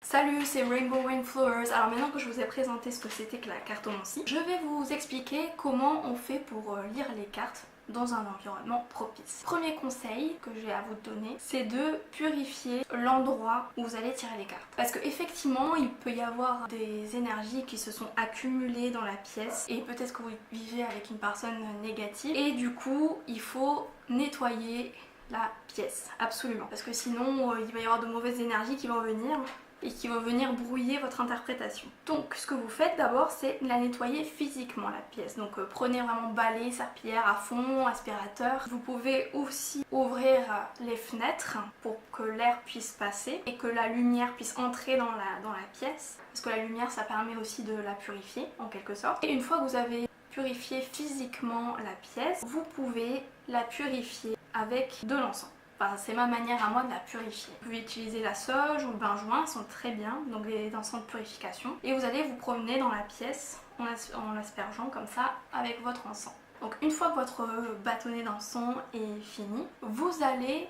Salut, c'est Rainbow Rainflowers. Alors maintenant que je vous ai présenté ce que c'était que la cartomancie, je vais vous expliquer comment on fait pour lire les cartes dans un environnement propice. Premier conseil que j'ai à vous donner, c'est de purifier l'endroit où vous allez tirer les cartes. Parce que effectivement, il peut y avoir des énergies qui se sont accumulées dans la pièce et peut-être que vous vivez avec une personne négative et du coup, il faut nettoyer la pièce, absolument. Parce que sinon, il va y avoir de mauvaises énergies qui vont venir et qui vont venir brouiller votre interprétation. Donc ce que vous faites d'abord, c'est la nettoyer physiquement la pièce. Donc prenez vraiment balai, serpillière à fond, aspirateur. Vous pouvez aussi ouvrir les fenêtres pour que l'air puisse passer et que la lumière puisse entrer dans la pièce. Parce que la lumière, ça permet aussi de la purifier en quelque sorte. Et une fois que vous avez purifié physiquement la pièce, vous pouvez la purifier avec de l'encens. Enfin, c'est ma manière à moi de la purifier. Vous pouvez utiliser la sauge ou le benjoin, ils sont très bien, donc les encens de purification. Et vous allez vous promener dans la pièce en l'aspergeant comme ça avec votre encens. Donc une fois que votre bâtonnet d'encens est fini, vous allez,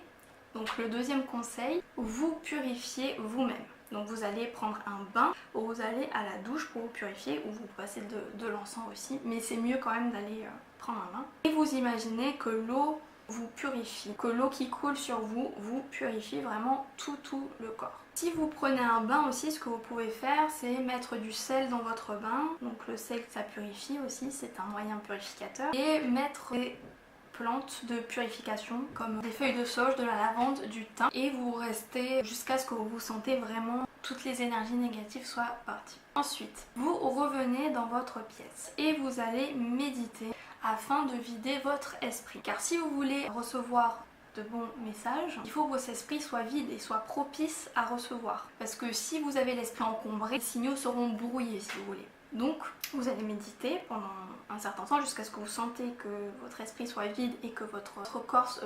donc le deuxième conseil, vous purifier vous-même. Donc vous allez prendre un bain ou vous allez à la douche pour vous purifier ou vous passez de l'encens aussi. Mais c'est mieux quand même d'aller prendre un bain. Et vous imaginez que l'eau vous purifie, que l'eau qui coule sur vous vous purifie vraiment tout le corps. Si vous prenez un bain aussi, ce que vous pouvez faire, c'est mettre du sel dans votre bain. Donc le sel, ça purifie aussi, c'est un moyen purificateur. Et mettre des plantes de purification comme des feuilles de sauge, de la lavande, du thym. Et vous restez jusqu'à ce que vous sentez vraiment toutes les énergies négatives soient parties. Ensuite, vous revenez dans votre pièce et vous allez méditer afin de vider votre esprit. Car si vous voulez recevoir de bons messages, il faut que votre esprit soit vide et soit propice à recevoir. Parce que si vous avez l'esprit encombré, les signaux seront brouillés si vous voulez. Donc vous allez méditer pendant un certain temps jusqu'à ce que vous sentez que votre esprit soit vide et que votre corps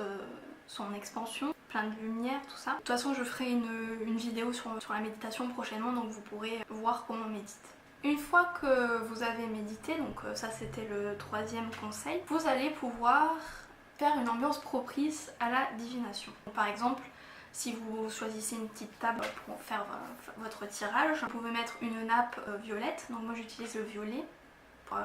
soit en expansion, plein de lumière, tout ça. De toute façon, je ferai une vidéo sur la méditation prochainement, donc vous pourrez voir comment on médite. Une fois que vous avez médité, donc ça c'était le troisième conseil, vous allez pouvoir faire une ambiance propice à la divination. Par exemple, si vous choisissez une petite table pour faire votre tirage, vous pouvez mettre une nappe violette, donc moi j'utilise le violet pour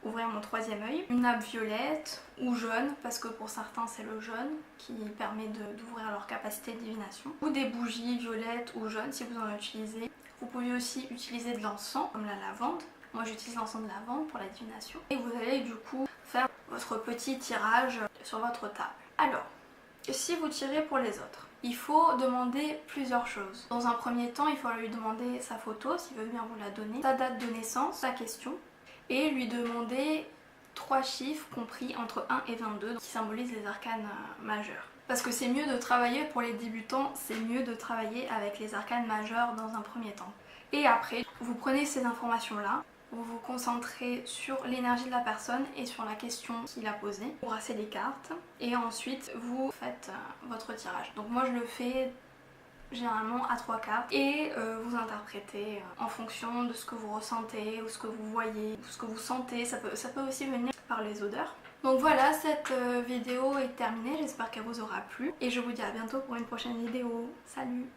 ouvrir mon troisième œil. Une nappe violette ou jaune, parce que pour certains c'est le jaune qui permet d'ouvrir leur capacité de divination. Ou des bougies violettes ou jaunes si vous en utilisez. Vous pouvez aussi utiliser de l'encens, comme la lavande. Moi j'utilise l'encens de lavande pour la divination. Et vous allez du coup faire votre petit tirage sur votre table. Alors, si vous tirez pour les autres, il faut demander plusieurs choses. Dans un premier temps, il faut lui demander sa photo, s'il veut bien vous la donner, sa date de naissance, sa question, et lui demander 3 chiffres compris entre 1 et 22 qui symbolisent les arcanes majeurs. Parce que c'est mieux de travailler pour les débutants, c'est mieux de travailler avec les arcanes majeurs dans un premier temps. Et après, vous prenez ces informations-là, vous vous concentrez sur l'énergie de la personne et sur la question qu'il a posée, vous brassez les cartes et ensuite vous faites votre tirage. Donc moi je le fais généralement à 3 cartes et vous interprétez en fonction de ce que vous ressentez ou ce que vous voyez ou ce que vous sentez. Ça peut aussi venir par les odeurs. Donc voilà, cette vidéo est terminée, j'espère qu'elle vous aura plu et je vous dis à bientôt pour une prochaine vidéo. Salut!